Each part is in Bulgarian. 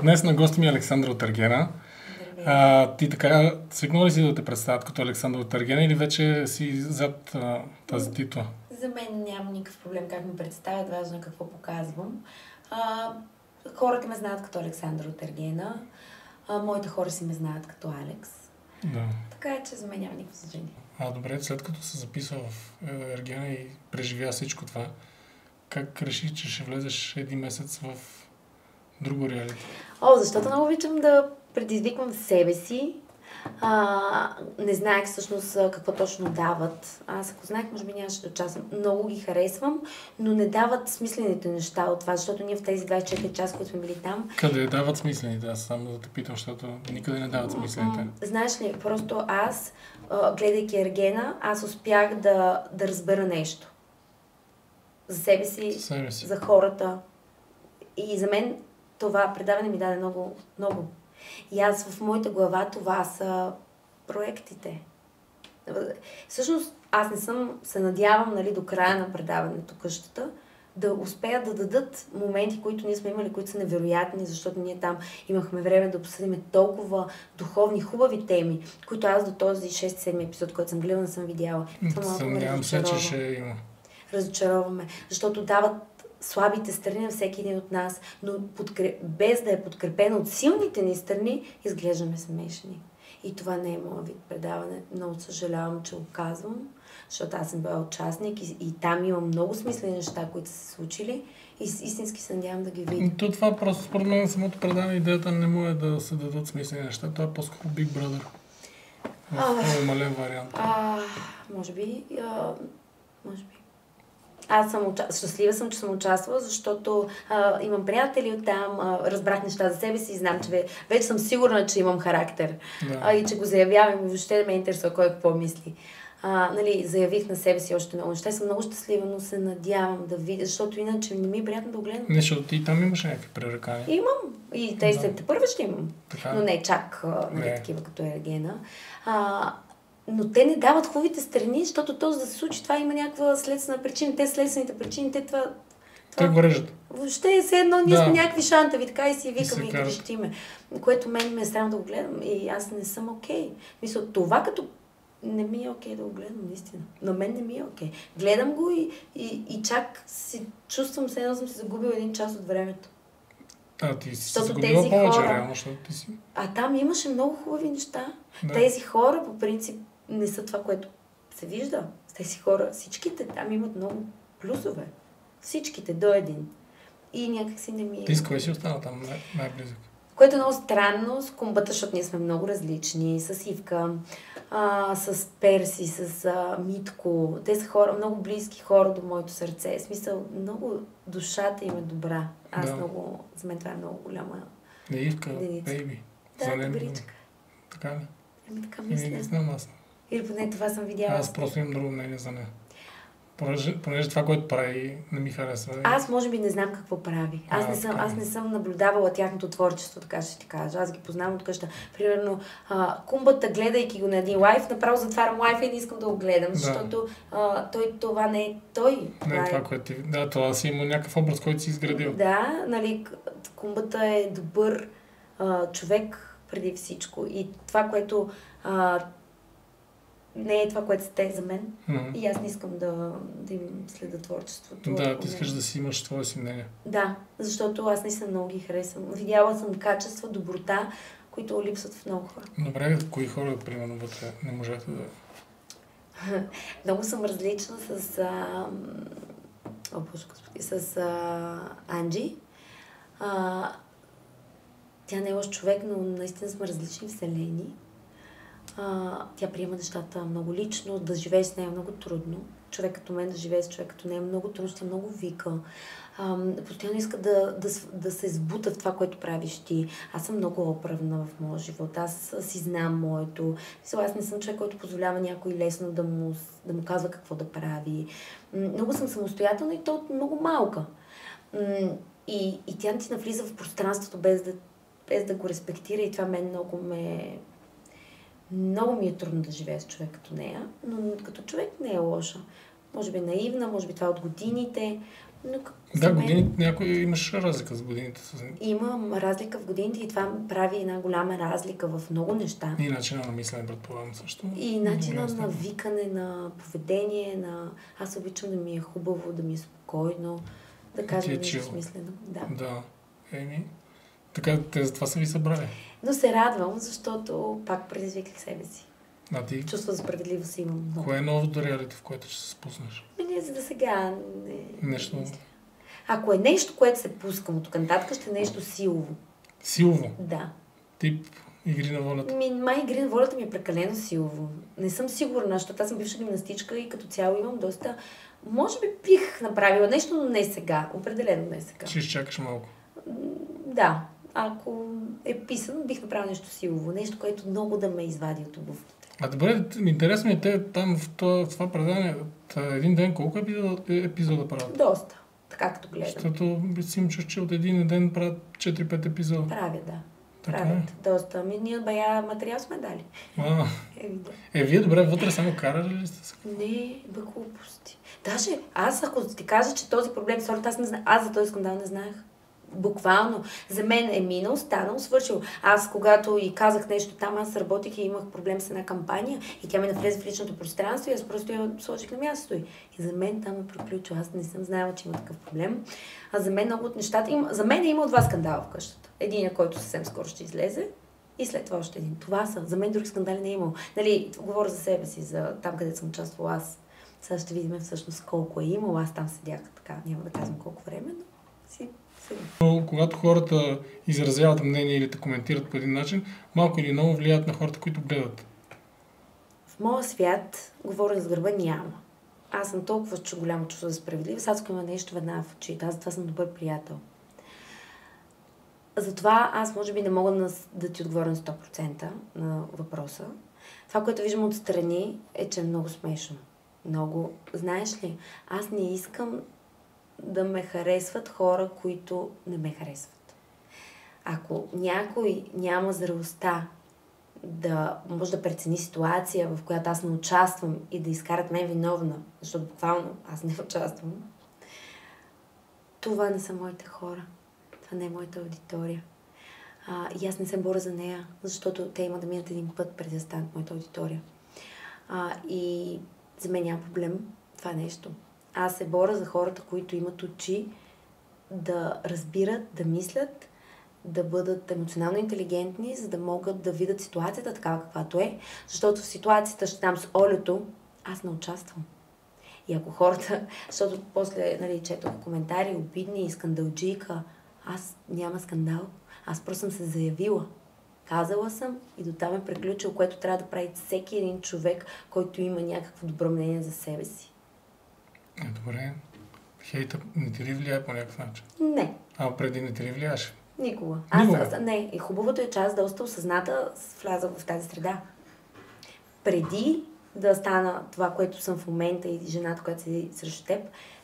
Днес на гости ми е Александра от Ергена. Ти така свикнала ли си да те представят като Александра от Ергена или вече си зад тази титла? За мен няма никакъв проблем как ме представят, важно е какво показвам. Хората ме знаят като Александра от Ергена, моите хора си ме знаят като Алекс. Да. Така е, че за мен няма никакво значение. Добре, след като се записва в Ергена и преживя всичко това, как реши, че ще влезеш един месец в друго реалити? Защото много обичам да предизвиквам себе си. Не знаех всъщност какво точно дават. Аз ако знаех, може би нямаше да участвам. Много ги харесвам, но не дават смислените неща от това, защото ние в тези 24 часа, които сме били там... Къде дават смислените? Аз само да те питам, защото никъде не дават смислените. Знаеш ли, просто аз, гледайки Ергена, аз успях да разбера нещо. За себе си, за хората. И за мен това предаване ми даде много, много. И аз в моята глава това са проектите. Всъщност аз не съм, се надявам, нали, до края на предаването къщата, да успеят да дадат моменти, които ние сме имали, които са невероятни, защото ние там имахме време да обсъдим толкова духовни, хубави теми, които аз до този 6-7 епизод, който съм гледала, не съм видяла. Съмнявам се, че ще има. Разочароваме, защото дават слабите страни на всеки един от нас, но без да е подкрепено от силните ни страни, изглеждаме смешни. И това не е моят вид предаване. Много съжалявам, че го казвам, защото аз съм била участник и там има много смислени неща, които са се случили и истински се надявам да ги видя. Това просто според мен самото предаване, идеята не му е да се дадат смислени неща. Това е по-скоро Big Brother. В мален вариант. Може би. Аз съм щастлива съм, че съм участвала, защото имам приятели оттам, разбрах неща за себе си и знам, че вече съм сигурна, че имам характер. Да. И че го заявявам и въобще не ме интересува кой какво мисли. Заявих на себе си още много неща. Съм много щастлива, но се надявам да видя, защото иначе не ми е приятно да го гледам. Не, защото ти там имаш някакви пререкания. Имам. И те след първа ще имам. Така. Но не чак такива като Ергена. Но те не дават хубавите страни, защото то за да се случи това има някаква следствена причина. Те следствените причини, те го режат. Въобще все едно, ние сме някакви шантави, така и си викаме и крещиме. Което мен ме е странно да го гледам и аз не съм окей. Мисля, това като не ми е окей да го гледам, наистина. На мен не ми е окей. Гледам го и чак си чувствам, все едно съм си загубила 1 час от времето. Ти си загубила повече, реално, защото ти си... Там имаше много хубави неща. Да. Тези хора, по принцип, не са това, което се вижда. Тези хора, всичките там имат много плюсове. Всичките, до един. И някак си не ми е... Ти с кой си остана там най-близък? Което е много странно, с Кумбата, защото ние сме много различни, с Ивка, с Перси, с Митко. Те са хора, много близки хора до моето сърце. В смисъл, много душата им е добра. За мен това е много голяма Ивка, бейби. Да, добричка. Така ли? Така мисля. Не знам аз. Или поне това съм видяла. Аз просто имам друго мнение за нея. Понеже това, което прави, не ми харесва. Аз може би не знам какво прави. Аз не съм наблюдавала тяхното творчество, така ще ти кажа. Аз ги познавам от къща. Примерно, Кумбата, гледайки го на един лайф, направо затварям лайфа и не искам да го гледам, защото това не е той. Не е това, което ти... Да, това си има някакъв образ, който си изградил. Да, нали, Кумбата е добър човек преди всичко. И това, което не е това, което сте за мен. И аз не искам да им следа творчеството. Да, ти искаш да си имаш твое си мнение. Да, защото аз наистина много ги харесвам. Видяла съм качества, доброта, които липсват в много хора. Добре, кои хора, примерно, вътре не можете да... Много съм различна с Анджи. Тя не е лош човек, но наистина сме различни вселени. Тя приема нещата много лично, да живее с нея е много трудно. Човек като мен да живее с човек като нея е много трудно, тя много вика. Постоянно иска да се сбута в това, което правиш ти. Аз съм много оправна в моя живот. Аз си знам моето. Аз не съм човек, който позволява някой лесно да му казва какво да прави. Много съм самостоятелна и то от много малка. И тя ти навлиза в пространството без да го респектира и това мен много ми е трудно да живея с човек като нея, но като човек не е лоша. Може би наивна, може би това от годините, Да, годините, някой имаш разлика с годините. Имам разлика в годините и това прави една голяма разлика в много неща. И начина на мислене, предполагам също. И начина на викане, на поведение, аз обичам да ми е хубаво, да ми е спокойно, да кажем нещо смислено. Да. Така, те за това са ви събрали. Но се радвам, защото пак предизвиках себе си. Ти? Чувство за справедливост имам много. Кое е новото реалити, в което ще се спуснеш? Не, за да сега нещо. Ако е нещо, което се пускам от тук нататък, ще е нещо силово. Силово? Да. Тип игри на волята? Игри на волята ми е прекалено силово. Не съм сигурна, защото аз съм бивша гимнастичка и като цяло имам доста... Може би бих направила нещо, но не сега. Определено не сега. Ще изчакаш малко? Да. Ако е писано, бих направила нещо силово. Нещо, което много да ме извади от обувките. Добре, интересно е те там в това предаване, един ден колко епизода правят? Доста. Така като гледам. Защото си им чуш, че от един ден правят 4-5 епизода. Правят, да. Правят. Доста. Ние бая материал сме дали. Вие добре вътре само карали ли сте се? Не, глупости. Даже аз, ако ти кажа, че този проблем с хората, аз не знам. Аз за този скандал не знаех. Буквално. За мен е минал, станал, свършил. Аз, когато и казах нещо там, аз работих и имах проблем с една кампания и тя ме навлезе в личното пространство и аз просто я сложих на мястото. И за мен там е приключил. Аз не съм знаела, че има такъв проблем. А за мен много от нещата... За мен е имал 2 скандала в къщата. Единият, който съвсем скоро ще излезе и след това още един. Това са. За мен други скандали не е имал. Говоря за себе си, за там, където съм участвала аз. Сега ще видим всъщност колко е имал. Аз там седях така. Няма да казвам колко време, но си... Но когато хората изразяват мнение или те коментират по един начин, малко или много влияят на хората, които гледат. В моя свят, говоря с гърба, няма. Аз съм толкова голямо чувство за справедливост, аз има нещо веднага в очите. Аз затова съм добър приятел. Затова аз може би не мога да ти отговоря на 100% на въпроса. Това, което виждам отстрани, е, че е много смешно. Много. Знаеш ли, аз не искам да ме харесват хора, които не ме харесват. Ако някой няма зрелостта да може да прецени ситуация, в която аз не участвам и да изкарат мен виновна, защото буквално аз не участвам, това не са моите хора. Това не е моята аудитория. И аз не се боря за нея, защото те има да минат един път преди да станат моята аудитория. И за мен няма проблем това нещо. Аз се боря за хората, които имат очи да разбират, да мислят, да бъдат емоционално интелигентни, за да могат да видят ситуацията такава каквато е. Защото в ситуацията ще там с Олето, аз не участвам. И ако хората, защото после четох коментари, обидни и скандалджийка, аз няма скандал. Аз просто съм се заявила. Казала съм и дотам е приключил, което трябва да прави всеки един човек, който има някакво добро мнение за себе си. Добре. Хейта не ти ли влияе по някакъв начин? Не. Преди не ти ли влияеше? Никога. Не. И хубавото е, че аз доста осъзната влязах в тази среда. Преди да стана това, което съм в момента и жената, която седи срещу теб,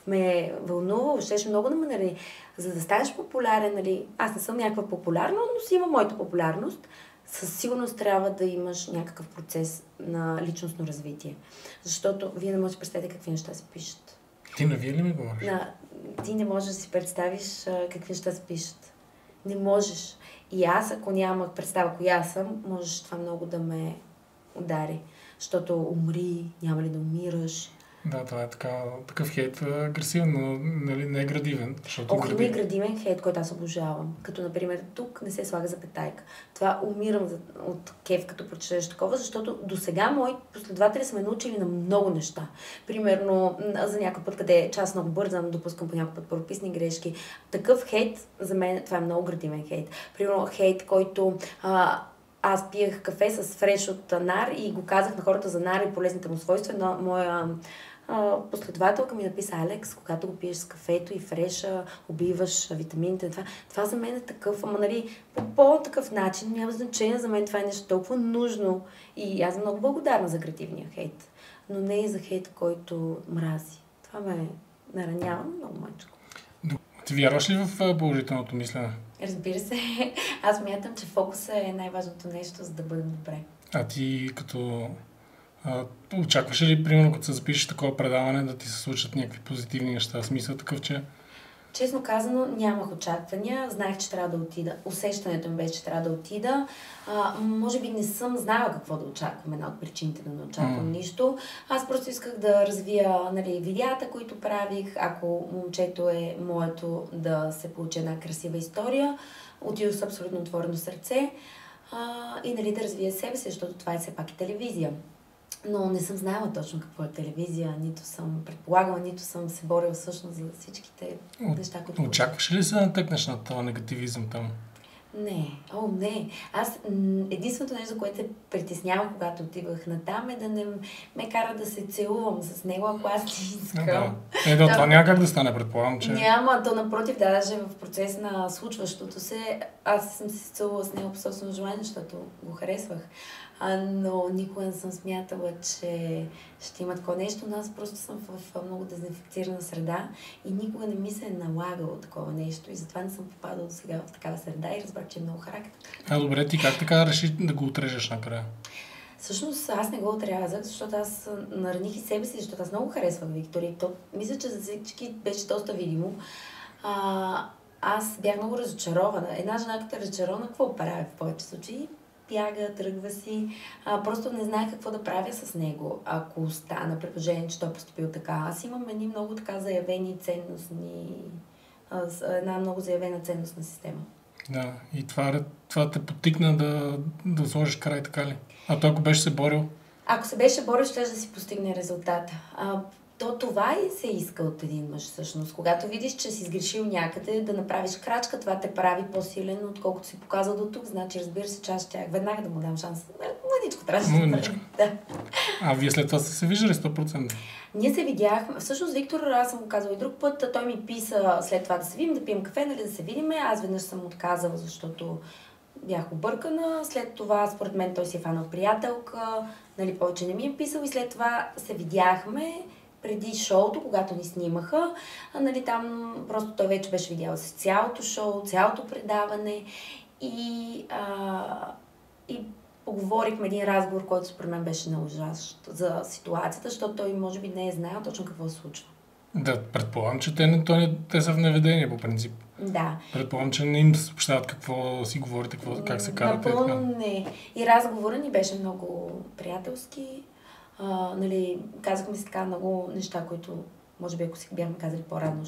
ме вълнува, щеше много да ме нарани. За да станеш популярен, аз не съм някаква популярна, но си имам моята популярност. Със сигурност трябва да имаш някакъв процес на личностно развитие. Защото вие не можете да представите какви неща се пишат. Ти на вие ли ми говориш? Ти не можеш да си представиш какви неща се пишат. Не можеш. И аз, ако нямах представа коя съм, можеш това много да ме удари. Защото умри, няма ли да умираш. Да, това е такъв хейт агресивен, но не е градивен. Не е градивен хейт, който аз обожавам. Като, например, тук не се слага запетайка. Това умирам от кеф, като прочетеш такова, защото до сега мои последователи са ме научили на много неща. Примерно, за някой път, къде аз много бързам, допускам по някой път правописни грешки. Такъв хейт, за мен, това е много градивен хейт. Примерно, хейт, който... Аз пиех кафе с фреш от нар и го казах на хората за нар и полезните му свойства. Но моя последователка ми написа: Алекс, когато го пиеш с кафето и фреша, убиваш витамините. Това за мен е такъв, по такъв начин, няма значение, за мен това е нещо толкова нужно. И аз съм много благодарна за градивния хейт. Но не и за хейт, който мрази. Това ме наранява много мъчко. Ти вярваш ли в положителното мислене? Разбира се. Аз мятам, че фокусът е най-важното нещо, за да бъдем добре. А ти очакваш ли, примерно, като се запишеш такова предаване, да ти се случат някакви позитивни неща? Смисъл такъв, че Честно казано, нямах очаквания. Знаех, че трябва да отида. Усещането ми беше, че трябва да отида. Може би не съм знала какво да очаквам. Една от причините да не очаквам нищо. Аз просто исках да развия, нали, видеята, които правих. Ако момчето е моето, да се получи една красива история. Отидох с абсолютно отворено сърце. И, нали, да развия себе си, защото това е все пак и телевизия. Но не съм знаела точно какво е телевизия, нито съм предполагала, нито съм се борила всъщност за всичките неща, които... Очакваш ли се да натъкнеш на този негативизъм там? Не. Аз единственото нещо, което се притеснявам, когато отивах натам, е да не ме кара да се целувам с него, ако аз не искам. Това няма как да стане, предполагам, че... Няма, то напротив, даже в процес на случващото се, аз съм се целувала с него по собствено желание, защото го харесвах. Но никога не съм смятала, че ще има такова нещо, но аз просто съм в много дезинфекцирана среда и никога не ми се е налагало такова нещо и затова не съм попадала до сега в такава среда и разбрах, че е много характер. Добре, ти как така реши да го отрежеш накрая? Всъщност аз не го отрязах, защото аз нараних и себе си, защото аз много харесвах Виктория. Мисля, че за всички беше доста видимо. Аз бях много разочарована. Една жена, като е разочарована, какво прави в повече случаи? Бяга, тръгва си. Просто не знаех какво да правя с него, ако остана, при положение, че той е поступил така. Аз имам едни много така заявени ценностни... една много заявена ценностна система. Да, и това те потикна да сложиш край, така ли? А той ако беше се борил? Ако се беше борил, ще да си постигне резултата. Това и се иска от един мъж всъщност. Когато видиш, че си сгрешил някъде, да направиш крачка, това те прави по-силен, отколкото си показал до тук. Значи, разбира се, че аз щях веднага да му дам шанс. Мъничко трябваше да направи. Да. Вие след това сте се виждали 100%? Ние се видяхме. Всъщност, Виктор, аз съм го казала и друг път, той ми писа след това да се видим, да пием кафе, нали, да се видиме. Аз веднъж съм отказала, защото бях объркана. След това, според мен, той си е фанал приятелка, нали, повече не ми е писал и след това се видяхме преди шоуто, когато ни снимаха. Нали, там просто той вече беше видял с цялото шоу, цялото предаване и поговорихме един разговор, който според мен беше ужасен за ситуацията, защото той може би не е знаел точно какво се случва. Да, предполагам, че те са в неведение по принцип. Да. Предполагам, че не им съобщават какво си говорите, как се карате. Напълно не. И разговорът ни беше много приятелски. Нали, казахме си така много неща, които може би ако си бяхме казали по-рано,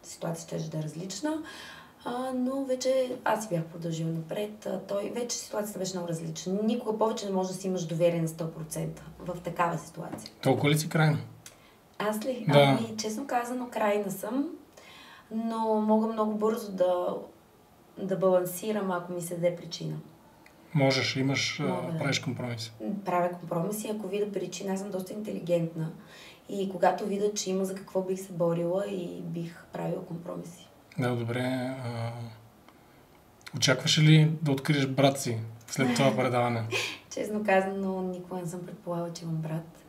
ситуацията ще да е различна. Но вече аз си бях продължила напред. Вече ситуацията беше много различна. Никога повече не може да си имаш доверие на 100% в такава ситуация. Толкова ли си крайна? Аз ли? Да. Честно казано, крайна съм, но мога много бързо да балансирам, ако ми се даде причина. Можеш, правиш компромиси. Правя компромиси, ако видя причина, аз съм доста интелигентна. И когато видя, че има за какво бих се борила и бих правила компромиси. Да, добре. Очакваш ли да откриеш брат си след това предаване? Честно казано, никога не съм предполагала, че имам брат.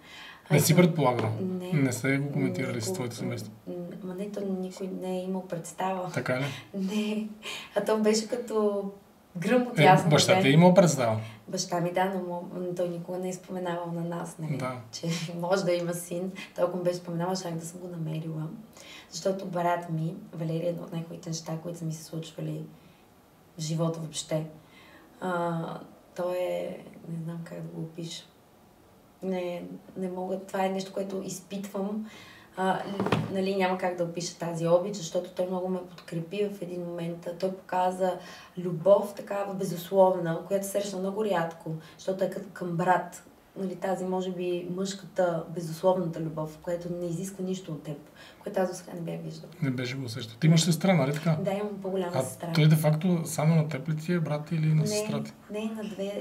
Не си предполагала? Не сте го коментирали с твоето семейство? Никой не е имал представа. Така ли? Не. То беше като гръм от ясно. Баща ти е имал представа? Баща ми, да, но той никога не е споменавал на нас, нали? Да. Че може да има син. Той ако ме беше споменавал, щях да съм го намерила. Защото брат ми, Валерия, е едно от най-хубавите неща, които са ми се случвали в живота въобще. Той е... Не знам как да го опиша. Не мога. Това е нещо, което изпитвам. Нали, няма как да опиша тази обич, защото той много ме подкрепи в един момент. Той показа любов, такава безусловна, която срещна много рядко, защото е като към брат. Нали, тази, може би, мъжката, безусловната любов, която не изисква нищо от теб, което аз до сега не бях виждала. Не беше го усещал. Ти имаш сестра, нали така? Да, имам по-голяма сестра. Той де-факто само на теб ли ти е брат или на сестра ти? Не,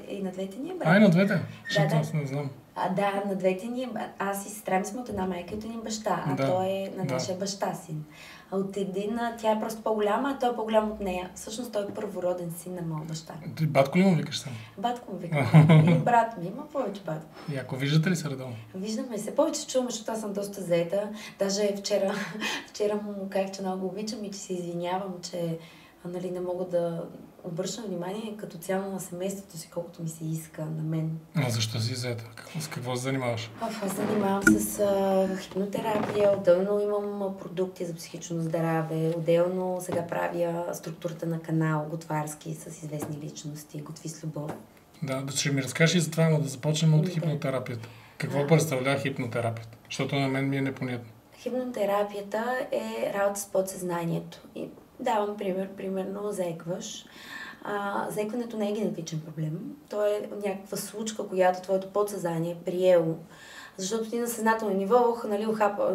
и на двете ни е брат. И на двете? Да. Аз не знам. Да, на двете ни, аз и сестра ми сме от една майка и от един баща, той е на нашия баща син. От тя е просто по-голяма, а той е по-голям от нея. Всъщност той е първороден син на моя баща. Ти батко ли му викаш сам? Батко му викам. И брат ми, има повече батко. И ако виждате ли се редовно? Виждаме се. Повече чуваме, защото аз съм доста заета. Даже вчера му казах, че много го обичам и че се извинявам, че нали, не мога да обръщам внимание като цяло на семейството си, колкото ми се иска на мен. А защо си заета? С какво се занимаваш? Аз занимавам с хипнотерапия, отделно имам продукти за психично здраве, отделно сега правя структурата на канал готварски с известни личности, готви с любов. Да, ще ми разкажеш и за това, но да започнем от хипнотерапията. Какво представлява хипнотерапията? Защото на мен ми е непонятно. Хипнотерапията е работа с подсъзнанието. И давам пример. Примерно заекваш. Заекването не е генетичен проблем. То е някаква случка, която твоето подсъзнание е приело. Защото ти на съзнателно ниво, нали,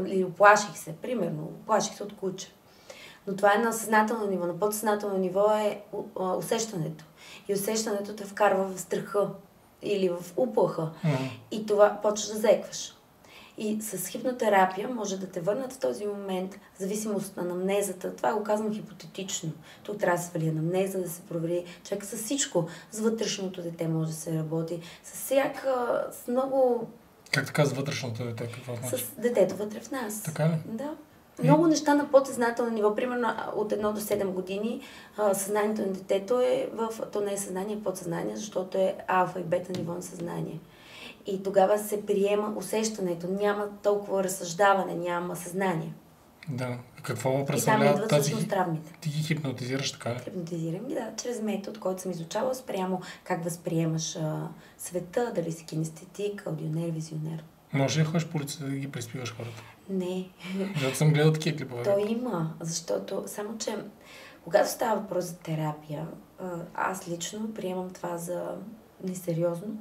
или оплаших се, примерно, оплаших се от куче. Но това е на съзнателно ниво. На подсъзнателно ниво е усещането. И усещането те вкарва в страха или в уплаха. И това почваш да заекваш. И с хипнотерапия може да те върнат в този момент, в зависимост на анамнезата. Това го казвам хипотетично. Тук трябва да се свали анамнеза, да се провери човек с всичко. С вътрешното дете може да се работи. С много... Как така с вътрешното дете? Какво значи? С детето вътре в нас. Така ли? Да. Много неща на подсъзнателно ниво. Примерно от 1 до 7 години съзнанието на детето то не е съзнание, е подсъзнание, защото е алфа и бета ниво на съзнание. И тогава се приема усещането. Няма толкова разсъждаване, няма съзнание. Да. Какво представлява тази... травмите. Ти ги хипнотизираш, така ли? Хипнотизирам ги, да. Чрез метод, който съм изучавала спрямо как възприемаш света, дали си кинестетик, аудионер, визионер. Може ли ходиш по улицата да ги приспиваш хората? Не. Защото съм гледал такива клипове. То има, защото само, че когато става въпрос за терапия, аз лично приемам това за несериозно.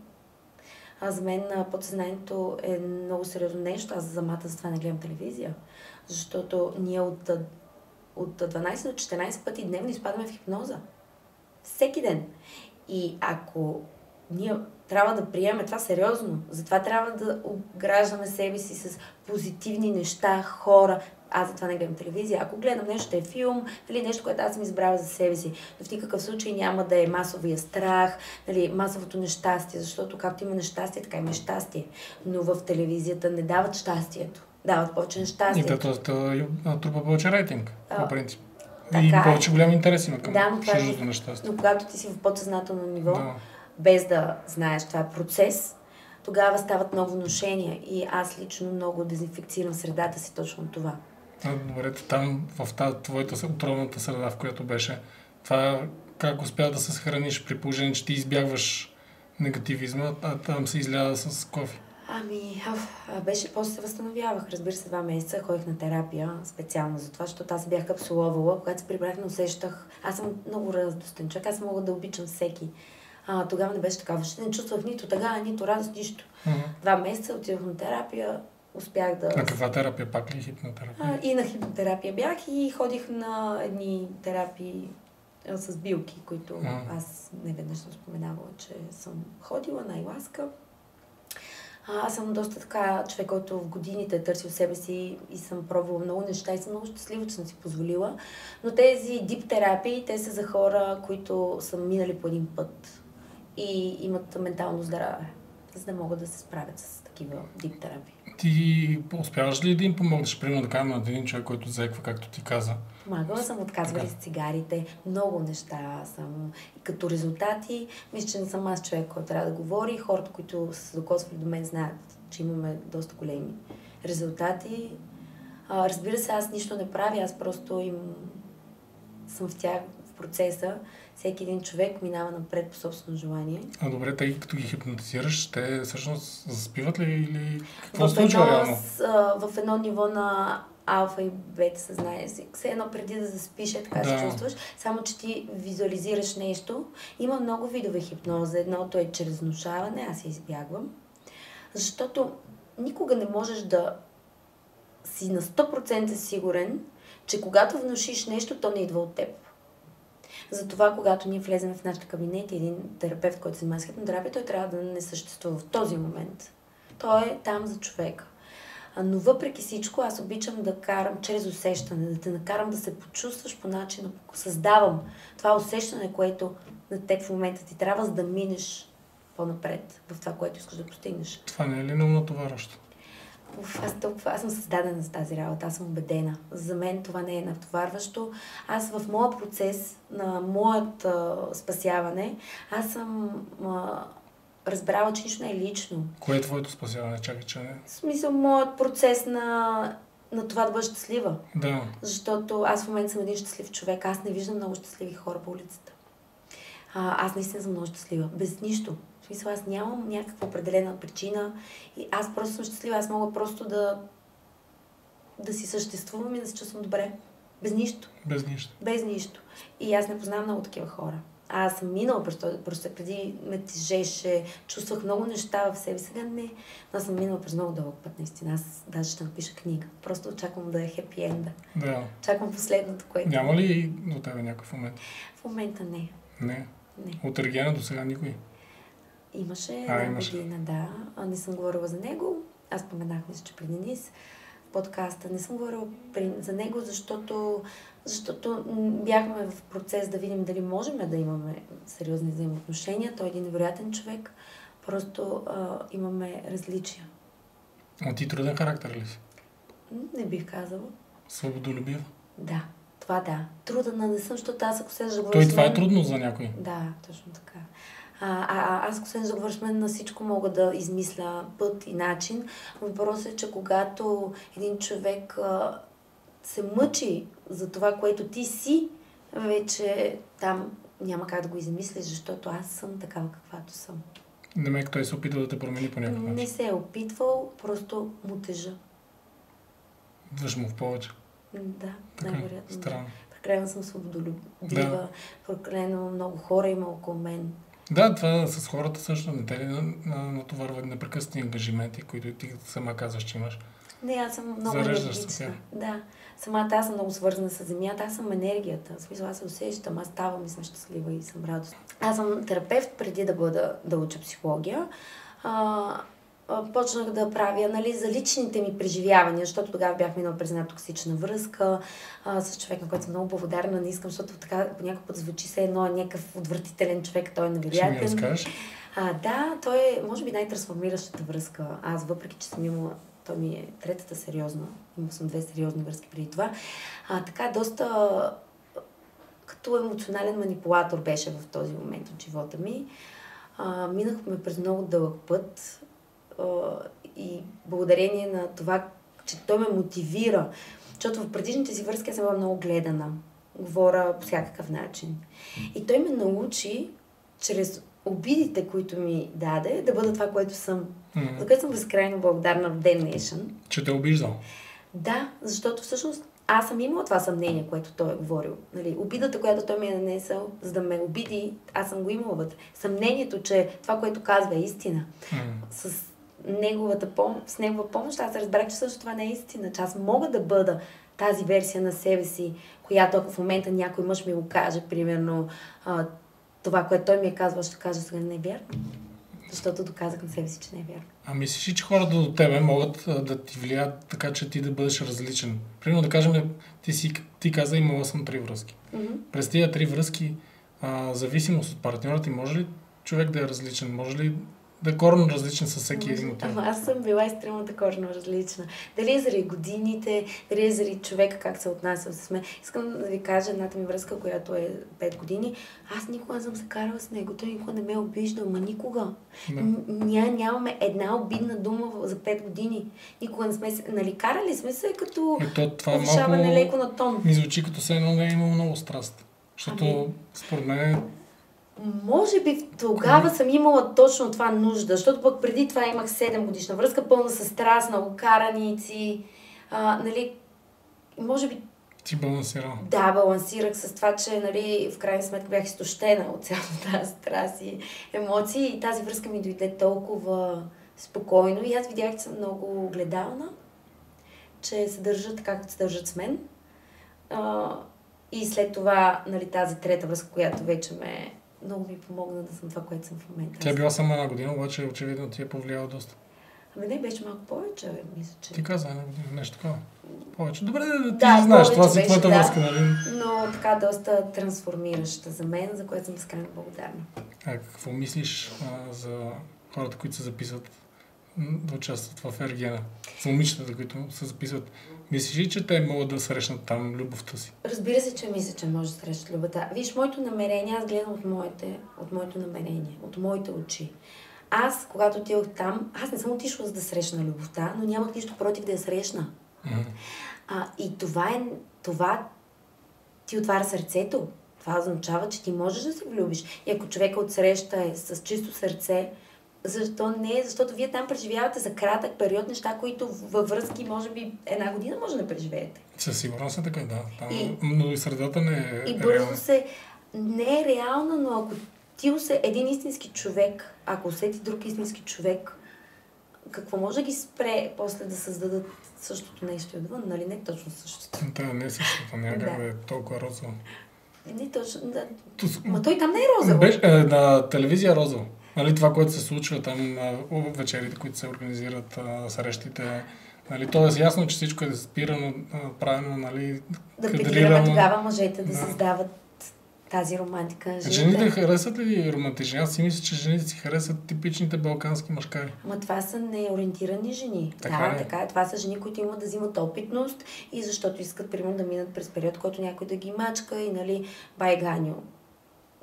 За мен подсъзнанието е много сериозно нещо. Аз самата за това не гледам телевизия. Защото ние от 12 до 14 пъти дневно изпадаме в хипноза. Всеки ден. И ако ние трябва да приемем това сериозно, затова трябва да обграждаме себе си с позитивни неща, хора. Аз затова не гледам телевизия. Ако гледам нещо, е филм, нали, нещо, което аз съм избрала за себе си. Но в никакъв случай няма да е масовия страх, нали, масовото нещастие, защото както има нещастие, така има щастие. Но в телевизията не дават щастието. Дават повече нещастие. И то трупа повече рейтинг, по принцип. И повече голям интерес има към чуждото нещастие. Но когато ти си в подсъзнателно ниво, без да знаеш, това е процес, тогава стават много внушения. И аз лично много дезинфекцирам средата си точно това. Добре, там в твоята отровната среда, в която беше, това как успя да се схраниш при положение, че ти избягваш негативизма, а там се изляда с кофе? Беше, после се възстановявах. Разбира се, 2 месеца ходих на терапия специално за това, защото аз бях капсуловала. Когато се прибрах, не усещах. Аз съм много радостен човек, аз мога да обичам всеки. Тогава не беше така. Въобще не чувствах нито тъга, нито радост, нищо. 2 месеца отидох на терапия, успях да... На каква терапия? Пак ли хипнотерапия? И на хипнотерапия бях и ходих на едни терапии с билки, които аз не веднъж съм споменавала, че съм ходила на Айласка. Аз съм доста така човек, който в годините е търсил себе си и съм пробвала много неща и съм много щастлива, че съм си позволила. Но тези дип терапии, те са за хора, които са минали по един път и имат ментално здраве, за да могат да се справят с такива дип терапии. Ти успяваш ли да им помогнеш, примерно да кажем на един човек, който заеква, както ти каза? Помагала съм, отказвали с цигарите, много неща съм. И като резултати, мисля, че не съм аз човек, който трябва да говори. Хората, които са се докосвали до мен, знаят, че имаме доста големи резултати. Разбира се, аз нищо не правя, аз просто съм в тях, в процеса. Всеки един човек минава напред по собствено желание. Добре, тъй като ги хипнотизираш, те всъщност заспиват ли или какво се случва реално? В едно ниво на алфа и бета съзнание. Все едно преди да заспиш, така се чувстваш. Само, че ти визуализираш нещо. Има много видове хипноза. Едното е чрез внушаване, аз я избягвам. Защото никога не можеш да си на 100% сигурен, че когато внушиш нещо, то не идва от теб. Затова, когато ние влезем в нашия кабинет и един терапевт, който се занимава с хипнотерапия, той трябва да не съществува в този момент. Той е там за човека. Но въпреки всичко, аз обичам да карам чрез усещане, да те накарам да се почувстваш по начина, създавам това усещане, което на теб в момента ти трябва, за да минеш по-напред в това, което искаш да постигнеш. Това не е ли много натоварващо? Аз съм създадена за тази работа, аз съм убедена. За мен това не е натоварващо. Аз в моя процес на моят спасяване, аз съм разбрала, че нищо не е лично. Кое е твоето спасяване? Чакай, че не. В смисъл, моят процес на това да бъда щастлива. Да. Защото аз в момента съм един щастлив човек. Аз не виждам много щастливи хора по улицата. Аз наистина съм много щастлива. Без нищо. В смисъл, аз нямам някаква определена причина и аз просто съм щастлива. Аз мога просто да си съществувам и да се чувствам добре. Без нищо. Без нищо. Без нищо. И аз не познавам много такива хора. Аз съм минала просто преди ме тежеше, чувствах много неща в себе. Сега не. Аз съм минала през много дълъг път, наистина. Аз даже ще напиша книга. Просто очаквам да е хепи енда. Да. Чакам последното, което... Няма ли до тебе някакъв момент? В момента не. Не? Не. От Ергена до сега никой? Имаше една година, да. Не съм говорила за него. Аз споменах, мисля, че преди Низ в подкаста. Не съм говорила за него, защото бяхме в процес да видим дали можем да имаме сериозни взаимоотношения. Той е един невероятен човек. Просто имаме различия. А ти труден характер ли си? Не бих казала. Свободолюбив? Да. Това да. Трудна не съм, защото аз ако седеш да говоря Той това е трудно за някой. Да, точно така. Аз ако седеш да говоря с мен, на всичко мога да измисля път и начин. Въпросът е, че когато един човек се мъчи за това, което ти си, вече там няма как да го измислиш, защото аз съм такава, каквато съм. Демек, той се опитва да те промени по някакъв начин. Не се е опитвал, просто му тежа. Виж му в повече. Да, най-вероятно. Странно. Прекалено съм свободолюбива, прекалено много хора има около мен. Да, това с хората също не те ли натоварват непрекъснати ангажименти, които ти сама казваш, че имаш. Не, аз съм много енергична. Да. Самата аз съм много свързана с земята, аз съм енергията. В смисъл, аз се усещам, аз ставам и съм щастлива и съм радостна. Аз съм терапевт преди да уча психология. Почнах да правя за личните ми преживявания, защото тогава бях минала през една токсична връзка с човек, на който съм много благодарна. Не искам, защото така по някакъв път звучи се едно някакъв отвратителен човек, той е невероятен. Ще ми разкажеш? Да, той е, може би, най-трансформиращата връзка. Аз, въпреки че съм имала, той ми е третата сериозна, имала съм 2 сериозни връзки преди това. Така, доста като емоционален манипулатор беше в този момент от живота ми. Минахме през много дълъг път. И благодарение на това, че той ме мотивира, защото в предишните си връзки аз съм била много гледана. Говоря по всякакъв начин. И той ме научи, чрез обидите, които ми даде, да бъда това, което съм. За което съм безкрайно благодарна в ден днешен. Че те обиждал? Да, защото всъщност аз съм имала това съмнение, което той е говорил. Обидата, която той ми е нанесъл, за да ме обиди, аз съм го имала вътре. Съмнението, че това, което казва, е истина. С негова помощ аз разбрах, че също това не е истина, че аз мога да бъда тази версия на себе си, която ако в момента някой мъж ми го каже, примерно това, което той ми е казвал, ще кажа сега не е вярно. Защото доказах на себе си, че не е вярно. А мислиш ли, че хората до тебе могат да ти влияят така, че ти да бъдеш различен? Примерно да кажем, ти каза, имала съм 3 връзки. През тия 3 връзки, зависимост от партньора ти, може ли човек да е различен? Може ли да е коренно различен със всеки един от тях? Аз съм била екстремно коренно различна. Дали е заради годините, дали е заради човека, как се отнася с мен. Искам да ви кажа едната ми връзка, която е 5 години. Аз никога не съм се карала с него. Той никога не ме е обиждал, никога. Ние нямаме една обидна дума за 5 години. Никога не сме се... карали сме се като повишаване леко на тон. Ми звучи като се едно не е имало много страст. Защото според мен може би тогава съм имала точно това нужда, защото пък преди това имах 7 годишна връзка, пълна с страст, много караници, може би... Ти балансирала? Да, балансирах с това, че в крайна сметка бях изтощена от цялата тази страст и емоции и тази връзка ми дойде толкова спокойно и аз видях, че съм много огледална, че се държат така, както се държат с мен. И след това, тази трета връзка, която вече много ми помогна да съм това, което съм в момента. Тя е била само 1 година, обаче очевидно ти е повлияла доста. Не, беше малко повече, мисля, че... Ти каза 1 година, нещо такова. Повече. Добре, ти знаеш, това си твоята връзка, нали? Но така доста трансформираща за мен, за което съм безкрайно благодарна. Какво мислиш за хората, които се записват да участват в Ергена? За момичетата, които се записват. Мислиш ли, че те могат да срещнат там любовта си? Разбира се, че мисля, че може да срещат любовта. Виж, моето намерение, аз гледам от моето намерение, от моите очи. Аз, когато отидох там, аз не съм отишла за да срещна любовта, но нямах нищо против да я срещна. И това ти отваря сърцето. Това означава, че ти можеш да се влюбиш. И ако човека отсреща е с чисто сърце, защо не? Защото вие там преживявате за кратък период неща, които във връзки, може би, 1 година може да преживеете. Със сигурност е така, да. Но и средата не е и бързо се... Не е реална, но ако ти един истински човек, ако усети друг истински човек, какво може да ги спре после да създадат същото нещо отвън? Нали? Не точно същото. Да, не е същото. Няма как да е толкова розово. Не точно, да. Ма той там не е розово. На телевизия розово. Нали, това, което се случва там, вечерите, които се организират, срещите, нали, то е ясно, че всичко е спирано, правено, нали, да педалираме тогава мъжете да създават тази романтика на жените харесват ли романтични? Аз си мисля, че жените си харесват типичните балкански мъжкари. Ама това са неориентирани жени. Така е. Това са жени, които имат да взимат опитност и защото искат, примерно, да минат през период, който някой да ги мачка и, нали, байганю.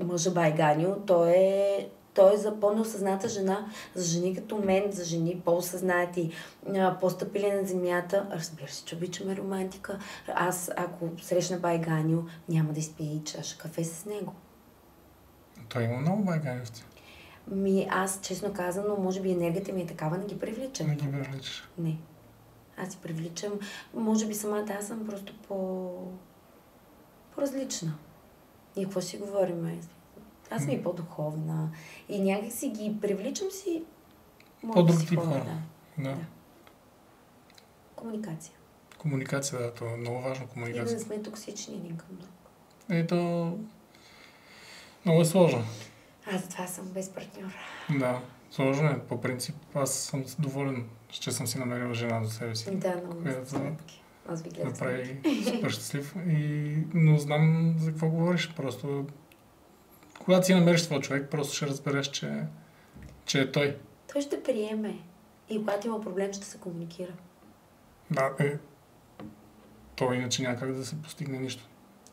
Мъжа байганю, той е за по-неосъзната жена, за жени като мен, за жени по-осъзнати, по-стъпили на земята. Разбира се, че обичаме романтика. Аз, ако срещна байганю, няма да изпия и чаша кафе с него. Той има много байганювци. Аз, честно казано, може би енергията ми е такава, не ги привличам. Не ги привличаш? Не. Аз си привличам, може би самата аз съм просто по-различна. И какво си говорим? Аз съм и по-духовна. И някак си ги привличам си... По-друг тип хора. Да. Комуникация. Комуникация, да. Това е много важно. Комуникация. И да не сме токсични един към друг. Ето... Много е сложно. Аз затова съм без партньор. Да. Сложно е. По принцип, аз съм доволен, че съм си намерила жена до себе си. Да, много сладки. Аз ви гледам. Направи супер щастлив. Но знам за какво говориш. Просто... Когато си намериш това човек, просто ще разбереш, че е той. Той ще приеме. И когато има проблем, ще се комуникира. Да, то иначе няма как да се постигне нищо.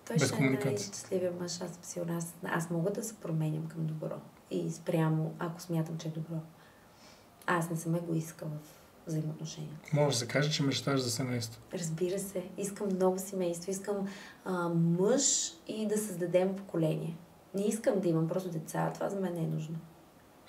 Той без комуникация. Той ще е най-щастливия мъж, аз съм сигурна. Аз мога да се променям към добро. И спрямо, ако смятам, че е добро. Аз не съм егоистка в взаимоотношенията. Може да се каже, че мечташ за семейство. Разбира се. Искам много семейство. Искам мъж и да създадем поколение. Не искам да имам просто деца. Това за мен не е нужно.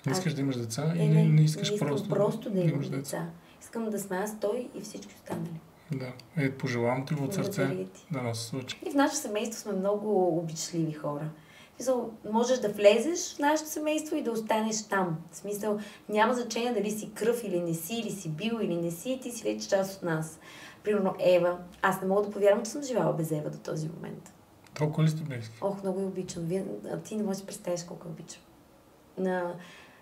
Не искаш да имаш деца или не искаш просто да имаш деца. Искам да сме аз, той и всички останали. Да. Пожелавам ти от сърце да нас случи. И в нашето семейство сме много обичливи хора. В смисъл, можеш да влезеш в нашето семейство и да останеш там. В смисъл, няма значение дали си кръв или не си, или си бил или не си, ти си вече част от нас. Примерно Ева. Аз не мога да повярвам, че съм живяла без Ева до този момент. Толкова ли сте близки? Ох, много я обичам. Ти не можеш да представиш колко я обичам.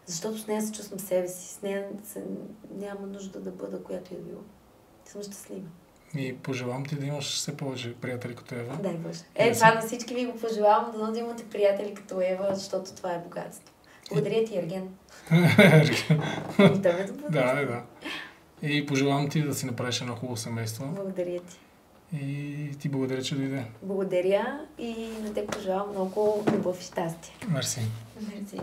Защото с нея се чувствам себе си. С нея няма нужда да бъда, която е била. Съм щастлива. И пожелавам ти да имаш все повече приятели като Ева. Дай Боже. Това на всички ви го пожелавам, да имате приятели като Ева, защото това е богатство. Благодаря ти, Ерген. Да. И пожелавам ти да си направиш едно хубаво семейство. Благодаря ти. И ти благодаря, че дойде. Благодаря и на те пожелавам много любов и щастие. Мерси. Мерси.